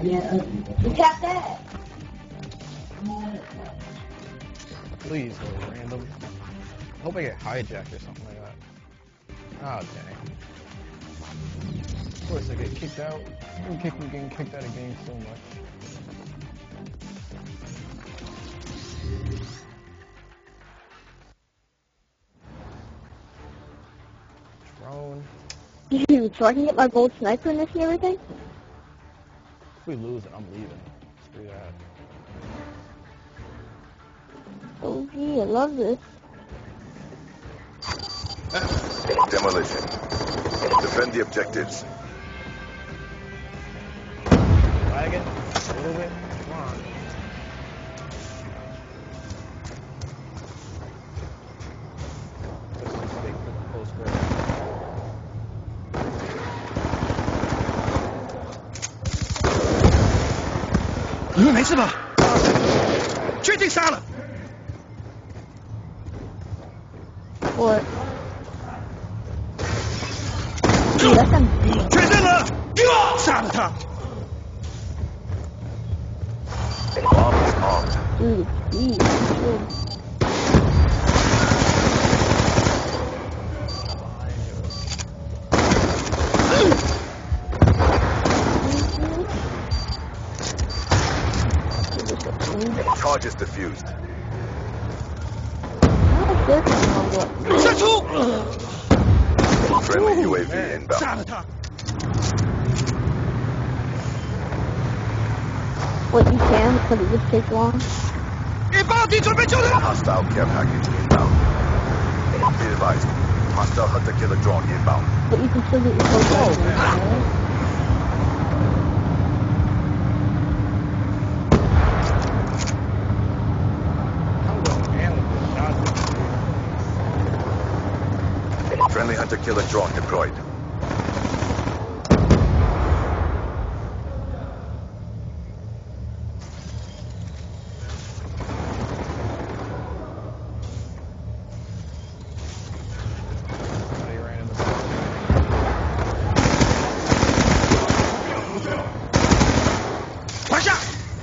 Yeah. You got that? Please go random. I hope I get hijacked or something like that. Oh dang. Of course I get kicked out. I'm getting kicked out of games so much. Drone. Dude, so I can get my gold sniper in this and everything? If we lose it, I'm leaving. Screw that. Oh gee, I love this. Demolition. Defend the objectives. Wagon. A little bit. Come on. This is big for the close range. 你们没事吧？确定杀了？我。确认了，杀了他。Charges diffused. 射出 Friendly UAV inbound. 杀了他。 What you can, because it just takes long. Hostile care package inbound. Be advised. Hostile hunter-killer drone inbound. But you can still get your clothes right? Friendly hunter-killer drone deployed.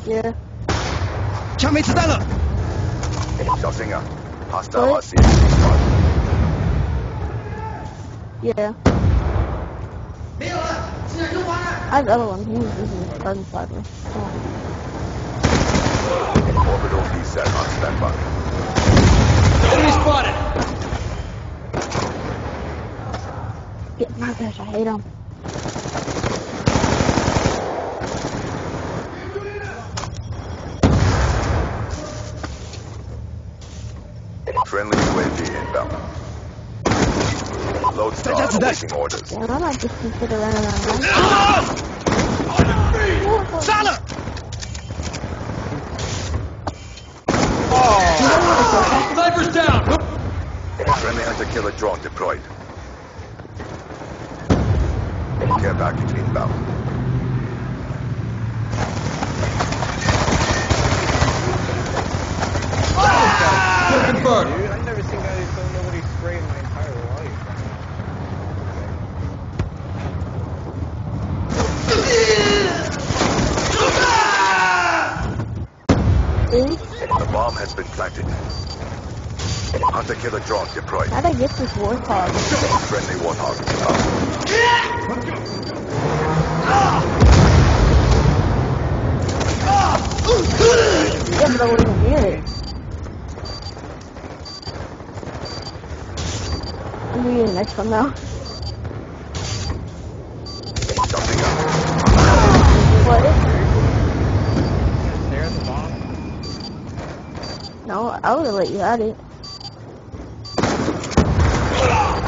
Yeah. 枪没子弹了。小心啊 ！Hostile RC. Yeah. I have other ones. Use this in the garden slider. Orbital VSAT on standby. Enemy spotted. Get my gosh, I hate them. Friendly UAV inbound. Lodestar awaiting orders. Damn, I might just consider running around. Salah! Sniper's down! Friendly hunter-killer drone deployed. Care package inbound. Confirmed. Dude, I've never seen nobody spray in my entire life. The bomb has been planted. Hunter-killer drone deployed. How'd I get this warthog? Friendly warthog inbound. Yeah, but I wasn't near it. I'm gonna get the next one now. Jumping up. What? Stare at the bomb? No, I would've let you at it. Yeah.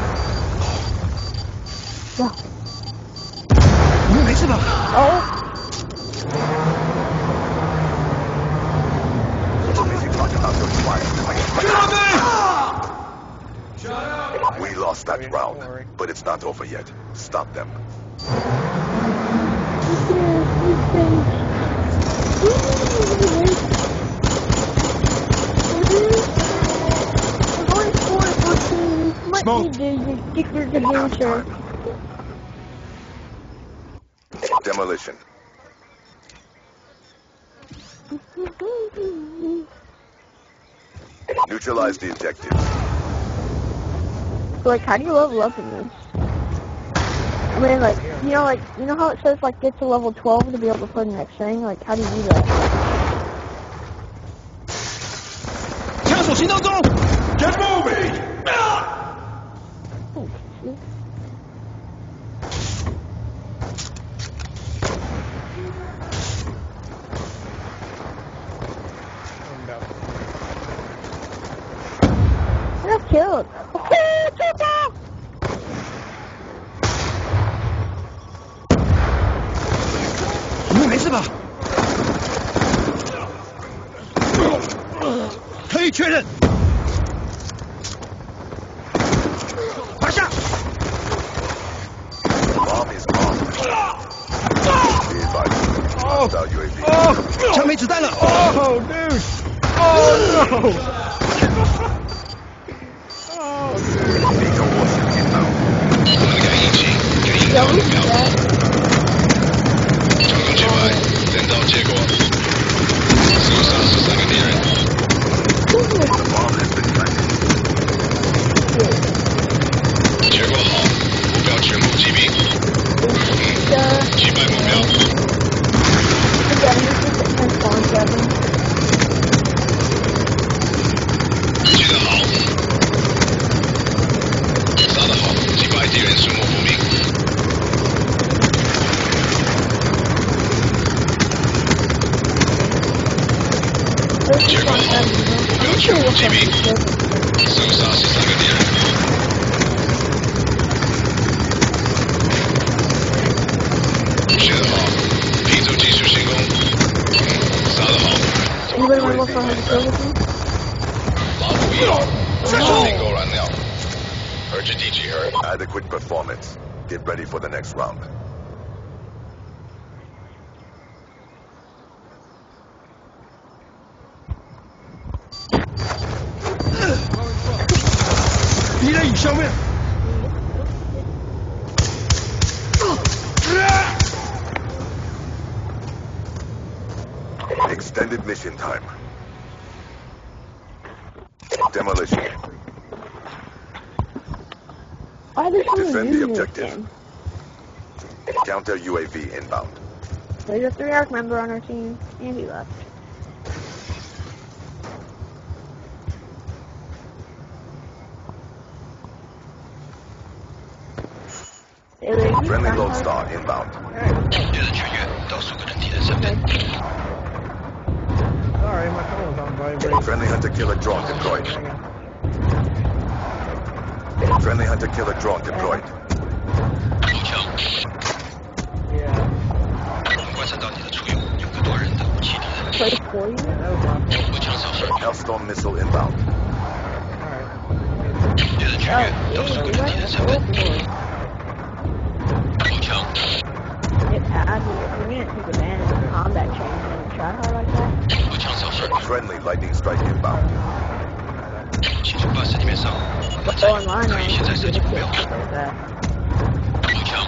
Oh. Busy talking about those flyers. We lost that round, but it's not over yet. Stop them. Smoke. Demolition. Neutralize the objectives. So, like, how do you level up in this? I mean, like, you know how it says, like, get to level 12 to be able to play the next thing? Like, how do you do that? 枪手行动中 Get moving! Oh, shit. I got killed. Oh, 你们没事吧？可以确认。拿下！ Bomb is armed. Be advised. Hostile UAV. 枪没子弹了。 Oh, dude! Oh, no! Oh, dude. Veto warship inbound. 有一些。 Bomb has been planted. 结果好，目标全部击毙。击败目标。击得好，杀得好，击败敌人，数目不明。结果好，目标全部击毙，射杀13个敌人。 学得好，拼凑技术进攻，杀得好。 Anybody want to look for how to kill with me? 马虎一号，订购燃料，而至地集合。 Adequate performance. Get ready for the next round. 敌人已消灭。 Extended mission time. Demolition. Why are they Defend the using this objective. game? Counter UAV inbound. There's a 3-arc member on our team, and he left. Friendly Lodestar inbound. 敌人全员，倒数个人敌人身边。 Sorry, my phone was on vibrate. Friendly hunter killer drone deployed. Friendly hunter killer drone deployed. 步枪， Yeah. 观察到你的出有有个多人的武器敌人， Play for you? Yeah, that was my fault. 步枪扫射， Hellstorm missile inbound. Alright. 敌人全员，倒数个人敌人身边。 步枪， It adds you can't take advantage of combat change and try hard like that. 步枪扫射， Friendly lightning strike inbound. 请从巴士里面上， But online 可以现在 you 设计 just 目标。 can't like that. 步枪，